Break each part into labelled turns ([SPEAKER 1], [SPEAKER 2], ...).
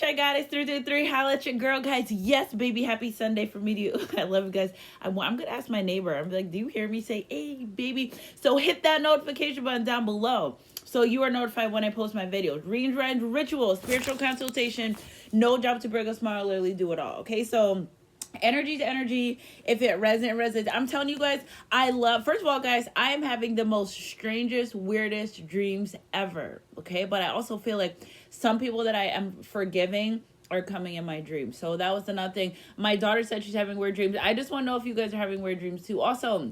[SPEAKER 1] Sunshine Goddess 333. Holla at your girl, guys. Yes, baby. Happy Sunday for me to you. I love you guys. I'm going to ask my neighbor. I'm like, do you hear me say, hey, baby? So hit that notification button down below so you are notified when I post my videos. Readings, rhymes, rituals, spiritual consultation. No job to break a smile. Literally do it all. Okay, so energy to energy. If it resonates, I'm telling you guys, I love, first of all, guys, I am having the most strangest, weirdest dreams ever. Okay, but I also feel like some people that I am forgiving are coming in my dreams. So that was another thing. My daughter said she's having weird dreams. I just want to know if you guys are having weird dreams too. Also,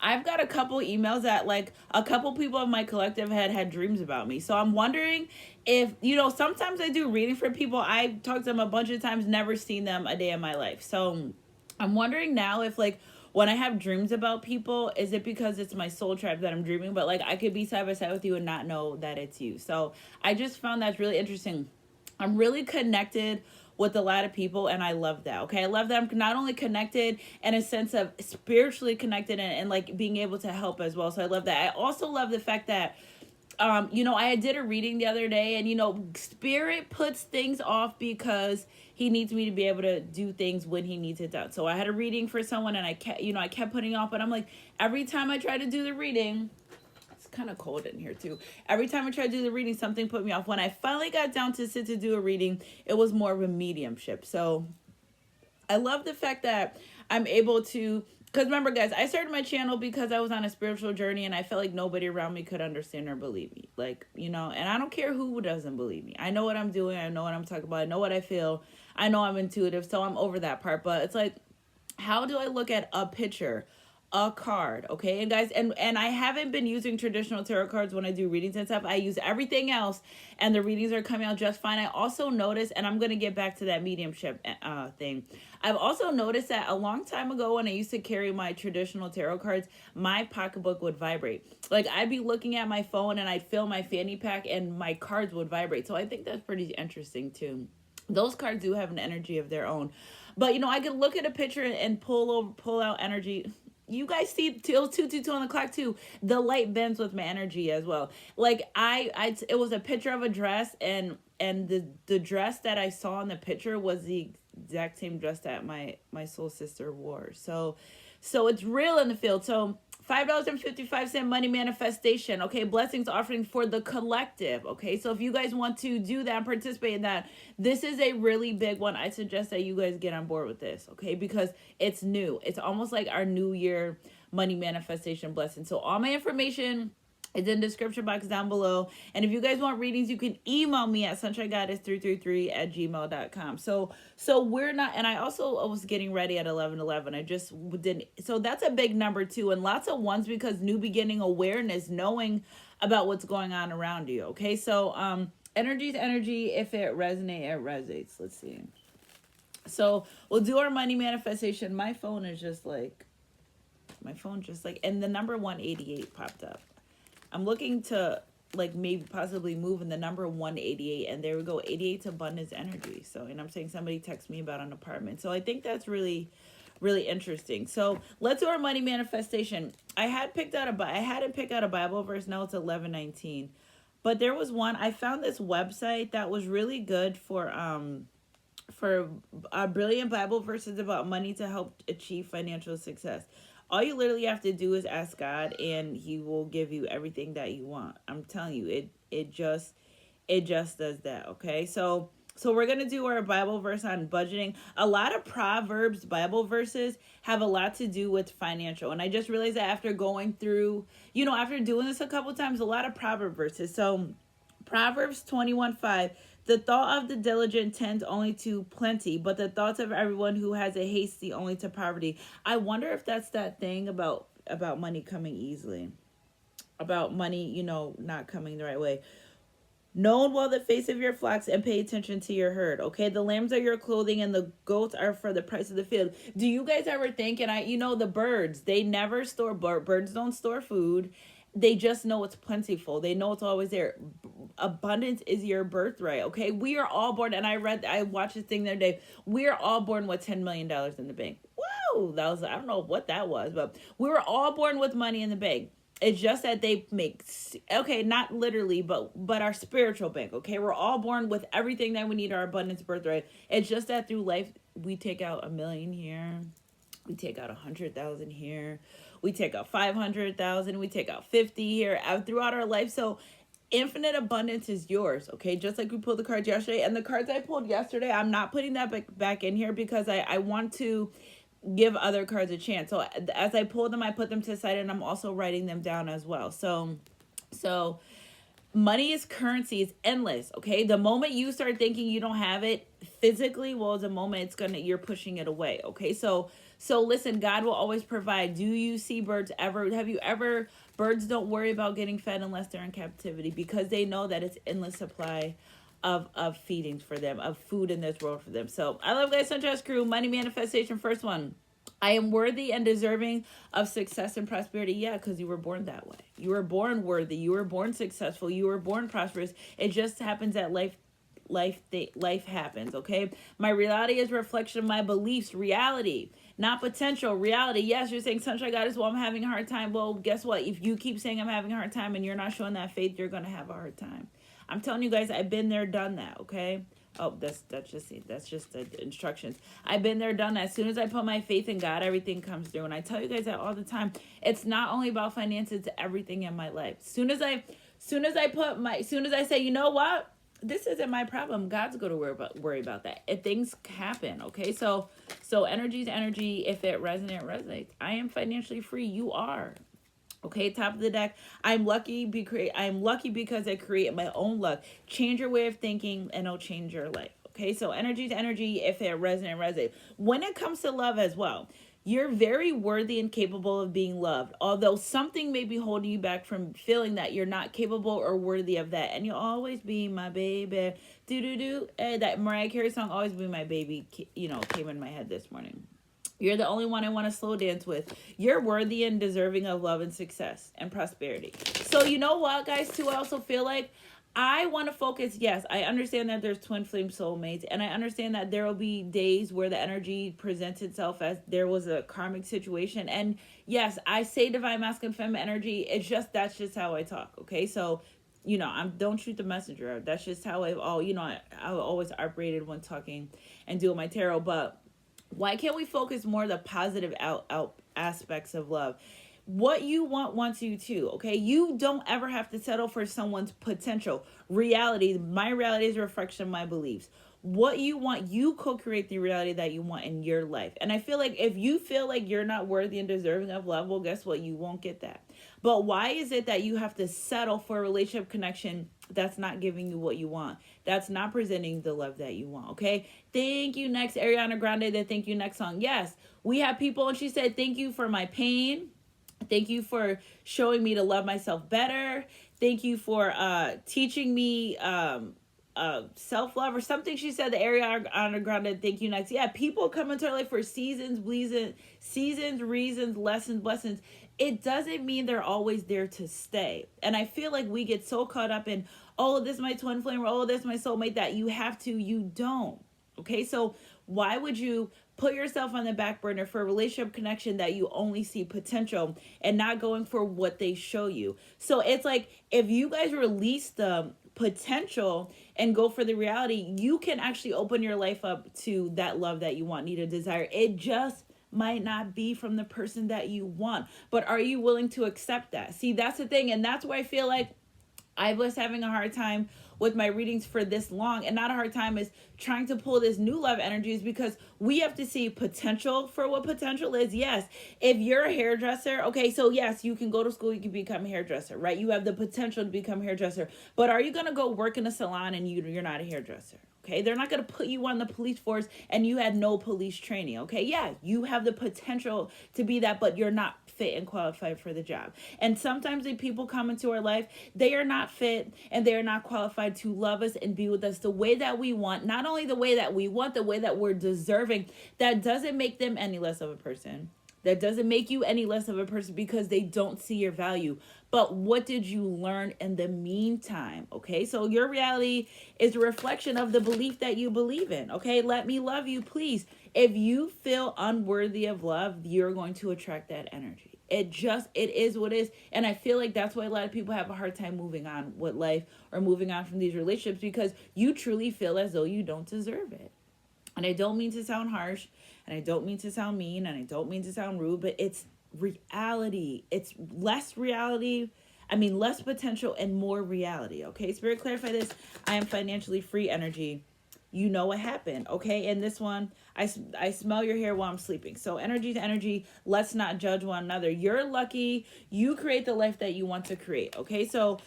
[SPEAKER 1] I've got a couple emails that like a couple people of my collective had dreams about me. So I'm wondering if, sometimes I do reading for people. I've talked to them a bunch of times, never seen them a day in my life. So I'm wondering now if like when I have dreams about people, is it because it's my soul tribe that I'm dreaming? But like I could be side by side with you and not know that it's you. So I just found that's really interesting. I'm really connected with a lot of people and I love that. Okay, I love that I'm not only connected in a sense of spiritually connected and like being able to help as well. So I love that. I also love the fact that I did a reading the other day and spirit puts things off because he needs me to be able to do things when he needs it done. So I had a reading for someone and I kept putting off, but I'm like, every time I try to do the reading, kind of cold in here too. Every time I tried to do the reading, something put me off. When I finally got down to sit to do a reading, it was more of a mediumship. So I love the fact that I'm able to, because remember guys, I started my channel because I was on a spiritual journey and I felt like nobody around me could understand or believe me. Like, and I don't care who doesn't believe me. I know what I'm doing. I know what I'm talking about. I know what I feel. I know I'm intuitive. So I'm over that part. But it's like, how do I look at a picture, a card, okay? And guys, and I haven't been using traditional tarot cards when I do readings and stuff. I use everything else and the readings are coming out just fine. I also noticed, and I'm going to get back to that mediumship thing. I've also noticed that a long time ago when I used to carry my traditional tarot cards, my pocketbook would vibrate. Like I'd be looking at my phone and I'd feel my fanny pack and my cards would vibrate. So I think that's pretty interesting too. Those cards do have an energy of their own. But I could look at a picture and pull out energy. You guys see till 222 on the clock too. The light bends with my energy as well. Like it was a picture of a dress and the dress that I saw in the picture was the exact same dress that my soul sister wore. So it's real in the field. So $5.55 money manifestation. Okay, blessings offering for the collective. Okay, so if you guys want to do that and participate in that, this is a really big one. I suggest that you guys get on board with this. Okay, because it's new. It's almost like our new year money manifestation blessing. So all my information is in the description box down below. And if you guys want readings, you can email me at sunshinegoddess333@gmail.com. So we're not, and I also was getting ready at 11:11. I just didn't. So that's a big number too. And lots of ones because new beginning awareness, knowing about what's going on around you. Okay. So, energy to energy. If it resonates. Let's see. So we'll do our money manifestation. My phone just like, and the number 188 popped up. I'm looking to like maybe possibly move in the number 188 and there we go, 88's abundance energy. So, and I'm saying somebody text me about an apartment. So I think that's really, really interesting. So let's do our money manifestation. I hadn't picked out a Bible verse. Now it's 11:19, but there was one, I found this website that was really good for brilliant Bible verses about money to help achieve financial success. All you literally have to do is ask God and he will give you everything that you want. I'm telling you, it just does that. Okay. So we're going to do our Bible verse on budgeting. A lot of Proverbs Bible verses have a lot to do with financial. And I just realized that after going through, after doing this a couple times, a lot of Proverb verses. So Proverbs 21:5. The thought of the diligent tends only to plenty, but the thoughts of everyone who has a hasty only to poverty. I wonder if that's that thing about money coming easily, about money, not coming the right way. Know well the face of your flocks and pay attention to your herd. Okay, the lambs are your clothing and the goats are for the price of the field. Do you guys ever think? And the birds, they never store. Birds don't store food. They just know it's plentiful. They know it's always there. Abundance is your birthright. Okay, we are all born. And I watched this thing the other day. We are all born with $10 million in the bank. Whoa, I don't know what that was, but we were all born with money in the bank. It's just that they make, okay, not literally, but our spiritual bank. Okay, we're all born with everything that we need, our abundance birthright. It's just that through life we take out 1,000,000 here, we take out 100,000 here, we take out 500,000, we take out 50 here throughout our life. So infinite abundance is yours. Okay, just like we pulled the cards yesterday, and the cards I pulled yesterday, I'm not putting that back in here because I want to give other cards a chance. So as I pull them, I put them to the side, and I'm also writing them down as well. So money is currency, it's endless. Okay, the moment you start thinking you don't have it physically, well, the moment you're pushing it away. Okay, so listen, God will always provide. Do you see birds ever? Have you ever? Birds don't worry about getting fed unless they're in captivity, because they know that it's endless supply of feedings for them, of food in this world for them. So I love guys, Sunshine Crew, money manifestation. First one, I am worthy and deserving of success and prosperity. Yeah, because you were born that way. You were born worthy. You were born successful. You were born prosperous. It just happens that life happens. Okay, my reality is a reflection of my beliefs. Reality, not potential. Reality. Yes, you're saying, Sunshine Goddess, well, I'm having a hard time. Well, guess what? If you keep saying I'm having a hard time and you're not showing that faith, you're gonna have a hard time. I'm telling you guys, I've been there, done that. Okay. Oh, that's just the instructions. I've been there, done that. As soon as I put my faith in God, everything comes through. And I tell you guys that all the time. It's not only about finances, it's everything in my life. Soon as I say, you know what? This isn't my problem. God's going to worry about that. If things happen, okay? So energy's energy. If it resonates. I am financially free. You are. Okay, top of the deck. I'm lucky because I create my own luck. Change your way of thinking and it'll change your life. Okay, so energy's energy. If it resonates. When it comes to love as well, you're very worthy and capable of being loved. Although something may be holding you back from feeling that you're not capable or worthy of that. And you'll always be my baby. Do. That Mariah Carey song, Always Be My Baby, came in my head this morning. You're the only one I want to slow dance with. You're worthy and deserving of love and success and prosperity. So you know what, guys, too, I also feel like I want to focus. Yes, I understand that there's twin flame soulmates, and I understand that there will be days where the energy presents itself as there was a karmic situation. And yes, I say divine masculine feminine energy. That's just how I talk. Okay, so don't shoot the messenger. That's just how I always operated when talking and doing my tarot. But why can't we focus more on the positive out aspects of love? What you want wants you too, okay? You don't ever have to settle for someone's potential. Reality, my reality is a reflection of my beliefs. What you want, you co-create the reality that you want in your life. And I feel like if you feel like you're not worthy and deserving of love, well, guess what? You won't get that. But why is it that you have to settle for a relationship connection that's not giving you what you want? That's not presenting the love that you want, okay? Thank you, next. Ariana Grande, the Thank You Next song. Yes, we have people, and she said, thank you for my pain. Thank you for showing me to love myself better. Thank you for teaching me self-love or something. She said, the Ariana Grande, thank you next. Yeah, people come into our life for seasons, reasons, lessons, blessings. It doesn't mean they're always there to stay. And I feel like we get so caught up in, oh, this is my twin flame, or oh, this is my soulmate, that you don't. Okay, so why would you put yourself on the back burner for a relationship connection that you only see potential and not going for what they show you? So it's like, if you guys release the potential and go for the reality, you can actually open your life up to that love that you want, need, or desire. It just might not be from the person that you want, but are you willing to accept that? See, that's the thing. And that's why I feel like I was having a hard time with my readings for this long, and not a hard time is trying to pull this new love energies, because we have to see potential for what potential is. Yes, if you're a hairdresser, okay, so yes, you can go to school, you can become a hairdresser, right? You have the potential to become a hairdresser, but are you going to go work in a salon and you're not a hairdresser? Okay, they're not going to put you on the police force and you had no police training. Okay, yeah, you have the potential to be that, but you're not fit and qualified for the job. And sometimes when people come into our life, they are not fit and they are not qualified to love us and be with us the way that we want. Not only the way that we want, the way that we're deserving. That doesn't make them any less of a person. That doesn't make you any less of a person because they don't see your value. But what did you learn in the meantime? Okay, so your reality is a reflection of the belief that you believe in. Okay, let me love you, please. If you feel unworthy of love, you're going to attract that energy. It is what it is. And I feel like that's why a lot of people have a hard time moving on with life or moving on from these relationships, because you truly feel as though you don't deserve it. And I don't mean to sound harsh, and I don't mean to sound mean, and I don't mean to sound rude, but it's reality. It's less reality. I mean, less potential and more reality. Okay, Spirit, clarify this. I am financially free energy. You know what happened. Okay, and this one, I smell your hair while I'm sleeping. So energy to energy, let's not judge one another. You're lucky. You create the life that you want to create. Okay, so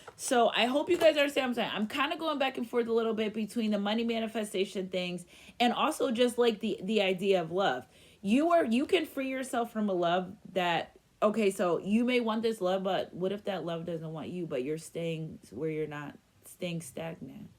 [SPEAKER 1] I hope you guys understand what I'm saying. I'm kind of going back and forth a little bit between the money manifestation things and also just like the idea of love. You can free yourself from a love that, okay, so you may want this love, but what if that love doesn't want you, but you're staying where you're not staying stagnant?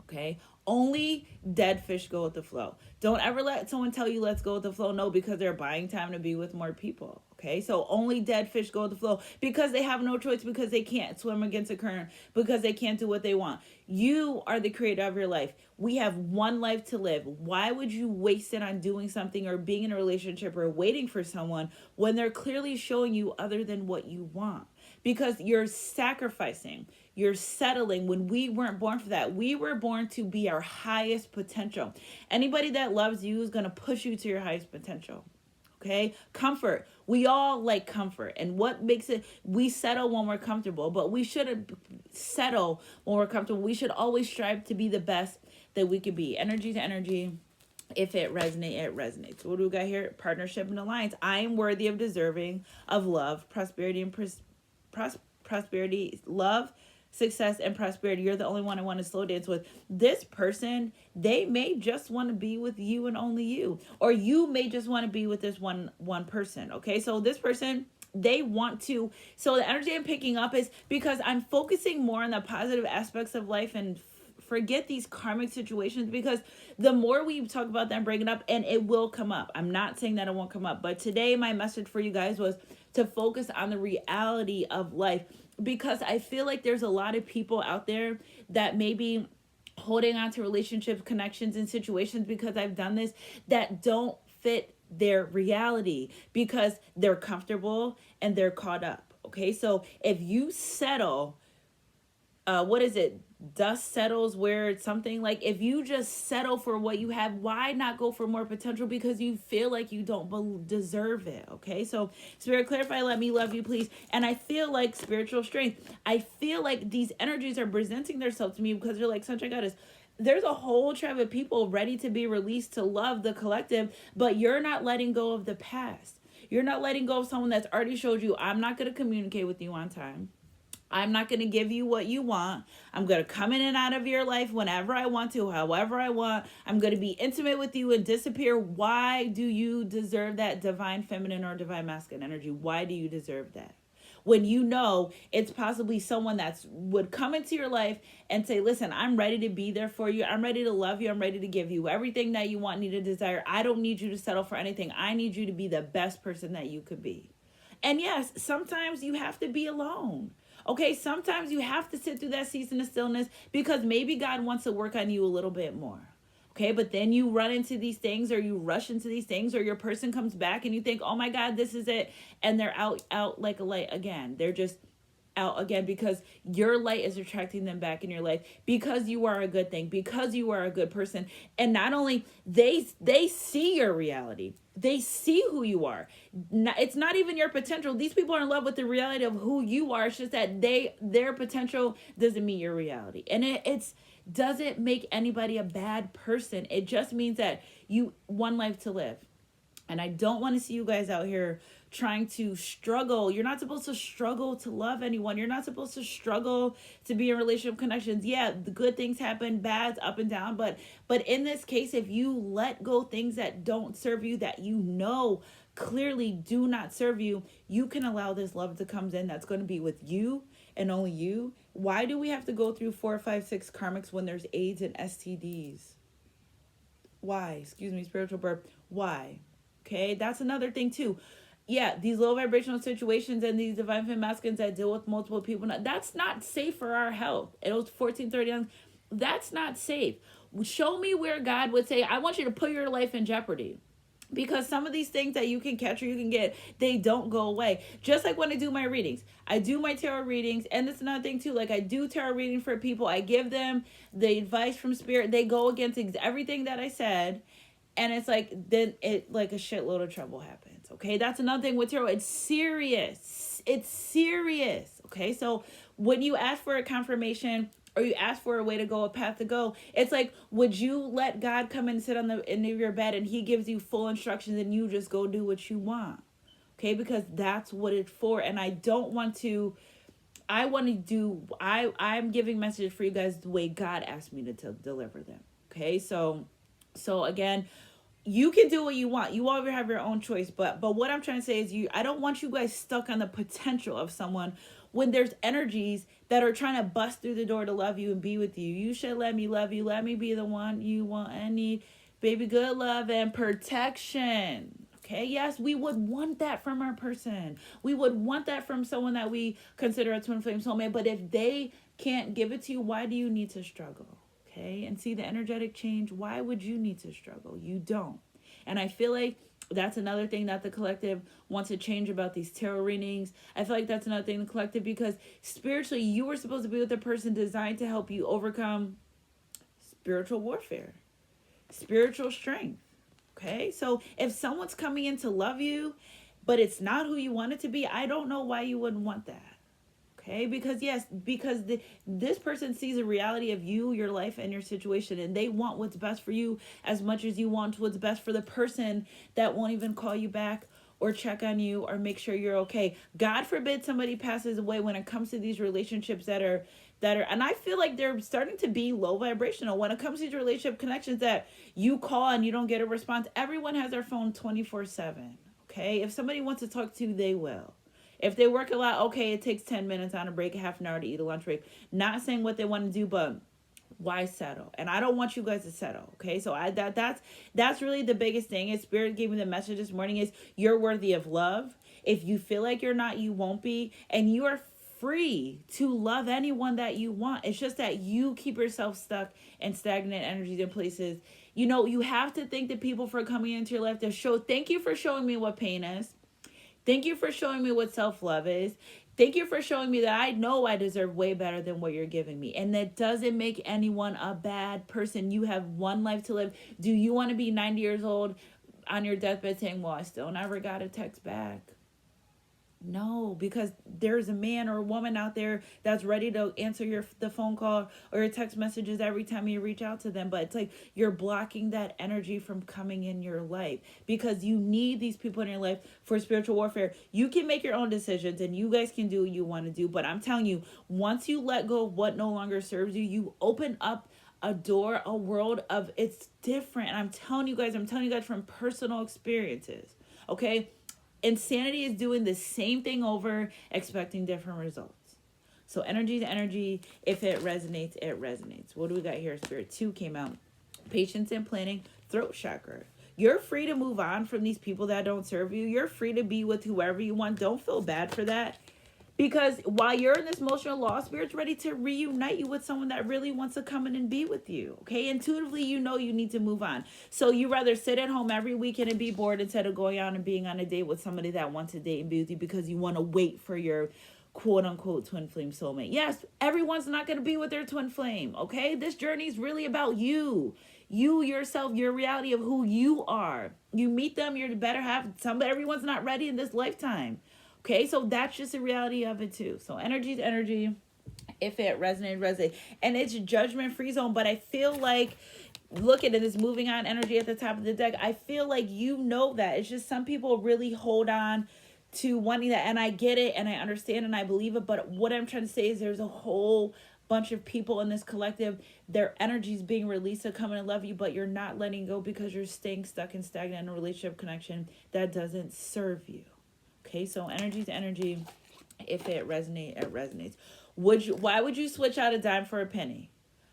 [SPEAKER 1] Okay, only dead fish go with the flow. Don't ever let someone tell you let's go with the flow. No, because they're buying time to be with more people. Okay, so only dead fish go with the flow because they have no choice, because they can't swim against the current, because they can't do what they want. You are the creator of your life. We have one life to live. Why would you waste it on doing something or being in a relationship or waiting for someone when they're clearly showing you other than what you want? Because you're sacrificing, you're settling when we weren't born for that. We were born to be our highest potential. Anybody that loves you is going to push you to your highest potential. Okay, comfort. We all like comfort, and what makes it, we settle when we're comfortable, but we shouldn't settle when we're comfortable. We should always strive to be the best that we could be. Energy to energy. If it resonates, it resonates. What do we got here? Partnership and alliance. I am worthy of deserving of love, prosperity, and prosperity, love, success, and prosperity. You're the only one I want to slow dance with. This person, they may just want to be with you and only you, or you may just want to be with this one person. Okay, so this person, they want to. So the energy I'm picking up is because I'm focusing more on the positive aspects of life and forget these karmic situations, because the more we talk about them, bring it up, and it will come up. I'm not saying that it won't come up, but today my message for you guys was to focus on the reality of life, because I feel like there's a lot of people out there that maybe holding on to relationships, connections, and situations, because I've done this, that don't fit their reality because they're comfortable and they're caught up. Okay, so if you settle, what is it? Dust settles where it's something, like if you just settle for what you have, why not go for more potential? Because you feel like you don't deserve it. Okay, so Spirit, clarify, let me love you, please. And I feel like spiritual strength. I feel like these energies are presenting themselves to me because they're like, Sunshine Goddess, there's a whole tribe of people ready to be released to love the collective, but you're not letting go of the past. You're not letting go of someone that's already showed you, I'm not going to communicate with you on time. I'm not going to give you what you want. I'm going to come in and out of your life whenever I want to, however I want. I'm going to be intimate with you and disappear. Why do you deserve that divine feminine or divine masculine energy? Why do you deserve that? When you know it's possibly someone that's would come into your life and say, listen, I'm ready to be there for you. I'm ready to love you. I'm ready to give you everything that you want, need, and desire. I don't need you to settle for anything. I need you to be the best person that you could be. And yes, sometimes you have to be alone. Okay, sometimes you have to sit through that season of stillness because maybe God wants to work on you a little bit more. Okay, but then you run into these things, or you rush into these things, or your person comes back and you think, oh my God, this is it. And they're out like a light again. They're just out again because your light is attracting them back in your life, because you are a good thing, because you are a good person. And not only they see your reality, they see who you are. It's not even your potential. These people are in love with the reality of who you are. It's just that their potential doesn't meet your reality. And it's doesn't make anybody a bad person. It just means that you one life to live. And I don't want to see you guys out here trying to struggle. You're not supposed to struggle to love anyone. You're not supposed to struggle to be in relationship connections. Yeah, the good things happen, bads, up and down. But in this case, if you let go things that don't serve you, that you know clearly do not serve you, you can allow this love to come in that's going to be with you and only you. Why do we have to go through 4, 5, 6 karmics when there's AIDS and STDs? Why? Excuse me, spiritual burp. Why? Okay, that's another thing too. Yeah, these low vibrational situations and these divine feminine masculines that deal with multiple people, that's not safe for our health. It was 1430. That's not safe. Show me where God would say, I want you to put your life in jeopardy. Because some of these things that you can catch or you can get, they don't go away. Just like when I do my readings, I do my tarot readings, and that's another thing too. Like, I do tarot reading for people, I give them the advice from spirit, they go against everything that I said, and it's like, then it, like, a shitload of trouble happens. Okay, that's another thing with tarot. It's serious. It's serious. Okay, so when you ask for a confirmation, or you ask for a way to go, a path to go, it's like, would you let God come and sit on the end of your bed and he gives you full instructions and you just go do what you want? Okay, because that's what it's for. And I don't want to, I want to do, I'm giving messages for you guys the way God asked me to deliver them. Okay, so again, you can do what you want. You all have your own choice, but what I'm trying to say is, I don't want you guys stuck on the potential of someone when there's energies that are trying to bust through the door to love you and be with you. You should let me love you. Let me be the one you want and need. Baby, good love and protection. Okay, yes, we would want that from our person. We would want that from someone that we consider a twin flame soulmate. But if they can't give it to you, why do you need to struggle? Okay, and see the energetic change. Why would you need to struggle? You don't. And I feel like that's another thing that the collective wants to change about these tarot readings. I feel like that's another thing the collective, because spiritually you were supposed to be with a person designed to help you overcome spiritual warfare, spiritual strength. Okay, so if someone's coming in to love you, but it's not who you want it to be, I don't know why you wouldn't want that. Okay, because yes, because this person sees a reality of you, your life, and your situation, and they want what's best for you as much as you want what's best for the person that won't even call you back or check on you or make sure you're okay. God forbid somebody passes away. When it comes to these relationships that are, and I feel like they're starting to be low vibrational when it comes to these relationship connections that you call and you don't get a response. Everyone has their phone 24/7. Okay, if somebody wants to talk to you, they will. If they work a lot, okay, it takes 10 minutes on a break, a half an hour to eat a lunch break. Not saying what they want to do, but why settle? And I don't want you guys to settle. Okay, so that's really the biggest thing. Is Spirit gave me the message this morning is, you're worthy of love. If you feel like you're not, you won't be, and you are free to love anyone that you want. It's just that you keep yourself stuck in stagnant energies and places. You know, you have to thank the people for coming into your life to show. Thank you for showing me what pain is. Thank you for showing me what self-love is. Thank you for showing me that I know I deserve way better than what you're giving me. And that doesn't make anyone a bad person. You have one life to live. Do you want to be 90 years old on your deathbed saying, well, I still never got a text back? No, because there's a man or a woman out there that's ready to answer the phone call or your text messages every time you reach out to them. But it's like you're blocking that energy from coming in your life, because you need these people in your life for spiritual warfare. You can make your own decisions and you guys can do what you want to do. But I'm telling you, once you let go of what no longer serves you, you open up a door, a world of, it's different. And I'm telling you guys from personal experiences. Okay. Insanity is doing the same thing over, expecting different results. So energy to energy, if it resonates, it resonates. What do we got here? Spirit 2 came out. Patience and planning, throat chakra. You're free to move on from these people that don't serve you. You're free to be with whoever you want. Don't feel bad for that. Because while you're in this emotional loss, Spirit's ready to reunite you with someone that really wants to come in and be with you. Okay, intuitively, you know you need to move on. So you rather sit at home every weekend and be bored instead of going out and being on a date with somebody that wants to date and be with you, because you want to wait for your quote unquote twin flame soulmate. Yes, everyone's not going to be with their twin flame. Okay, this journey is really about you. You yourself, your reality of who you are. You meet them, you're the better half. Everyone's not ready in this lifetime. Okay, so that's just the reality of it too. So energy is energy. If it resonates, resonate. And it's judgment-free zone. But I feel like, look at it, it's moving on energy at the top of the deck. I feel like you know that. It's just some people really hold on to wanting that. And I get it and I understand and I believe it. But what I'm trying to say is there's a whole bunch of people in this collective, their energy is being released to come and love you, but you're not letting go because you're staying stuck and stagnant in a relationship connection that doesn't serve you. Okay, so energy to energy. If it resonates, it resonates. Why would you switch out a dime for a penny?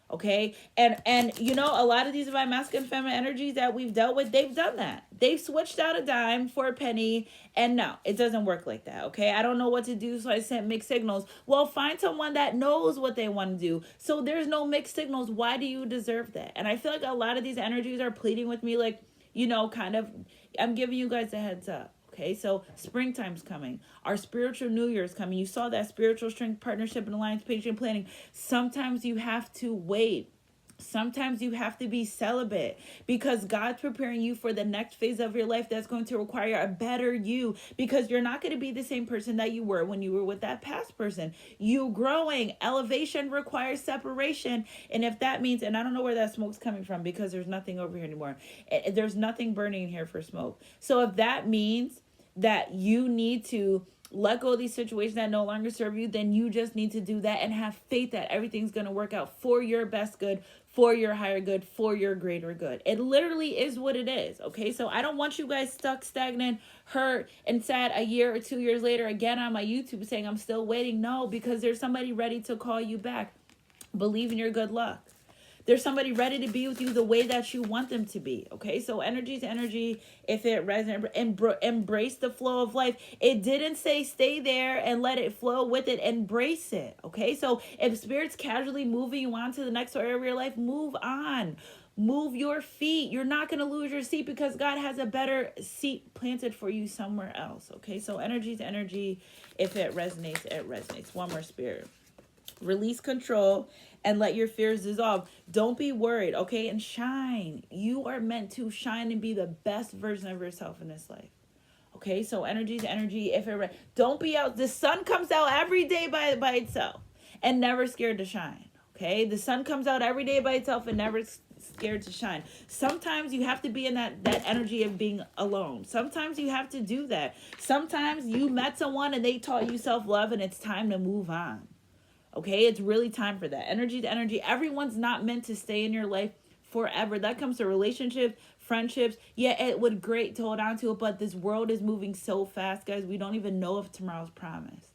[SPEAKER 1] Okay, and you know, a lot of these divine masculine feminine energies that we've dealt with, they've done that. They've switched out a dime for a penny, and no, it doesn't work like that. Okay, I don't know what to do, so I sent mixed signals. Well, find someone that knows what they want to do. So there's no mixed signals. Why do you deserve that? And I feel like a lot of these energies are pleading with me, like, kind of, I'm giving you guys a heads up. Okay, so springtime's coming. Our spiritual new year is coming. You saw that spiritual strength, partnership, and alliance, patient planning. Sometimes you have to wait. Sometimes you have to be celibate because God's preparing you for the next phase of your life that's going to require a better you, because you're not going to be the same person that you were when you were with that past person. You growing. Elevation requires separation. And if that means, and I don't know where that smoke's coming from because there's nothing over here anymore. There's nothing burning here for smoke. So if that means that you need to let go of these situations that no longer serve you, then you just need to do that and have faith that everything's going to work out for your best good, for your higher good, for your greater good. It literally is what it is. Okay, so I don't want you guys stuck, stagnant, hurt, and sad a year or 2 years later again on my YouTube saying I'm still waiting. No, because there's somebody ready to call you back. Believe in your good luck. There's somebody ready to be with you the way that you want them to be. Okay, so energy to energy. If it resonates, embrace the flow of life. It didn't say stay there and let it flow with it. Embrace it. Okay, so if spirit's casually moving you on to the next area of your life, move on. Move your feet. You're not going to lose your seat because God has a better seat planted for you somewhere else. Okay, so energy to energy. If it resonates, it resonates. One more spirit. Release control and let your fears dissolve. Don't be worried, okay? And shine. You are meant to shine and be the best version of yourself in this life. Okay, so energy to energy. Don't be out. The sun comes out every day by itself and never scared to shine. Okay, the sun comes out every day by itself and never scared to shine. Sometimes you have to be in that energy of being alone. Sometimes you have to do that. Sometimes you met someone and they taught you self-love and it's time to move on. Okay, it's really time for that. Energy to energy. Everyone's not meant to stay in your life forever. That comes to relationships, friendships. Yeah, it would great to hold on to it, but this world is moving so fast, guys. We don't even know if tomorrow's promised.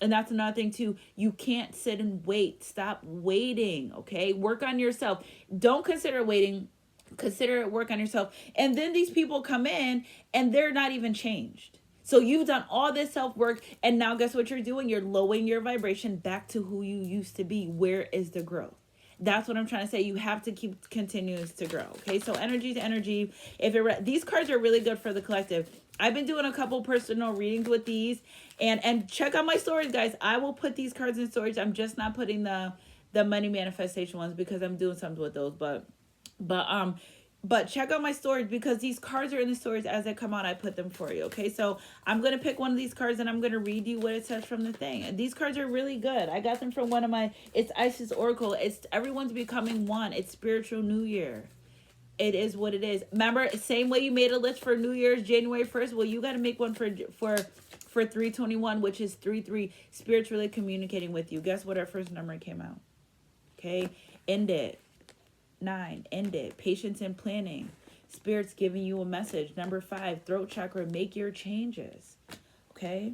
[SPEAKER 1] And that's another thing too. You can't sit and wait. Stop waiting, okay? Work on yourself. Don't consider waiting. Consider it work on yourself. And then these people come in and they're not even changed. So you've done all this self-work, and now guess what you're doing? You're lowering your vibration back to who you used to be. Where is the growth? That's what I'm trying to say. You have to keep continuous to grow. Okay, so energy to energy. These cards are really good for the collective. I've been doing a couple personal readings with these, and check out my stories, guys. I will put these cards in storage. I'm just not putting the money manifestation ones because I'm doing something with those. But check out my stories because these cards are in the stories as they come out. I put them for you. Okay, so I'm going to pick one of these cards and I'm going to read you what it says from the thing. And these cards are really good. I got them from it's Isis Oracle. It's everyone's becoming one. It's spiritual new year. It is what it is. Remember, same way you made a list for New Year's, January 1st. Well, you got to make one for 321, which is 33, spiritually communicating with you. Guess what our first number came out? Okay, end it. 9, end it. Patience and planning. Spirit's giving you a message. Number 5, throat chakra, make your changes. Okay?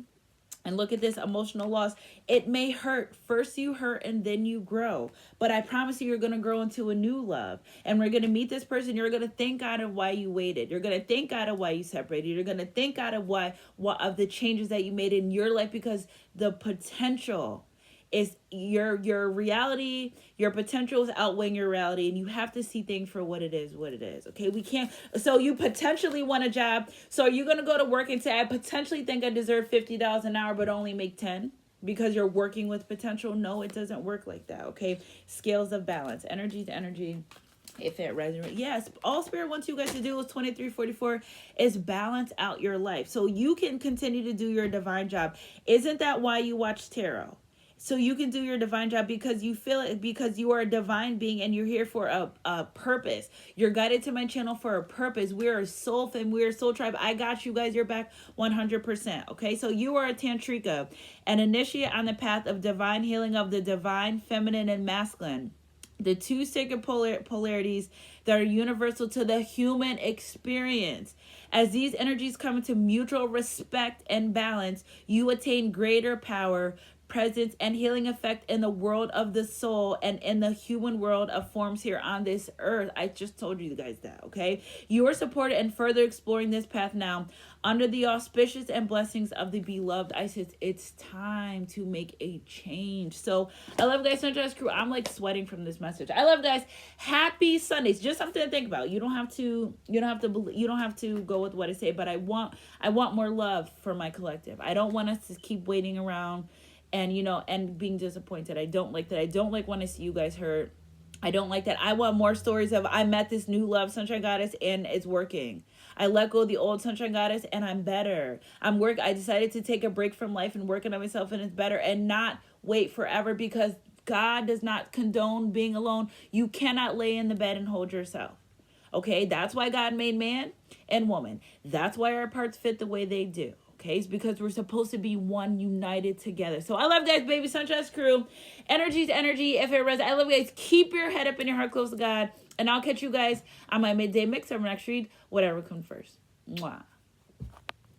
[SPEAKER 1] And look at this, emotional loss. It may hurt. First you hurt and then you grow. But I promise you're going to grow into a new love. And we're going to meet this person. You're going to thank God of why you waited. You're going to thank God of why you separated. You're going to thank God of of the changes that you made in your life, because the potential is your reality, your potential is outweighing your reality, and you have to see things for what it is. Okay, we can't. So you potentially want a job. So are you going to go to work and say, I potentially think I deserve $50 an hour, but only make 10 because you're working with potential? No, it doesn't work like that. Okay, scales of balance, energy to energy. If it resonates, yes, all Spirit wants you guys to do is 2344 is balance out your life so you can continue to do your divine job. Isn't that why you watch tarot? So you can do your divine job because you feel it, because you are a divine being and you're here for a purpose. You're guided to my channel for a purpose. We are soul fam. We are soul tribe. I got you guys. You're back 100%. Okay, so you are a tantrika, an initiate on the path of divine healing of the divine, feminine, and masculine. The two sacred polarities that are universal to the human experience. As these energies come into mutual respect and balance, you attain greater power, presence, and healing effect in the world of the soul and in the human world of forms here on this earth. I just told you guys that, okay? You are supported in further exploring this path now under the auspicious and blessings of the beloved Isis. It's time to make a change. So I love you guys, Sunrise Crew. I'm like sweating from this message. I love you guys. Happy Sundays. Just something to think about. You don't have to go with what I say, but I want more love for my collective. I don't want us to keep waiting around and and being disappointed. I don't like that. I don't like when I see you guys hurt. I don't like that. I want more stories of I met this new love, Sunshine Goddess, and it's working. I let go of the old Sunshine Goddess and I'm better. I decided to take a break from life and working on myself, and it's better, and not wait forever, because God does not condone being alone. You cannot lay in the bed and hold yourself. Okay, that's why God made man and woman. That's why our parts fit the way they do. Okay, it's because we're supposed to be one, united together. So I love you guys, baby Sunshine Crew. Energy's energy. If it resonates, I love you guys. Keep your head up and your heart close to God. And I'll catch you guys on my midday mix or my next read, whatever comes first. Mwah.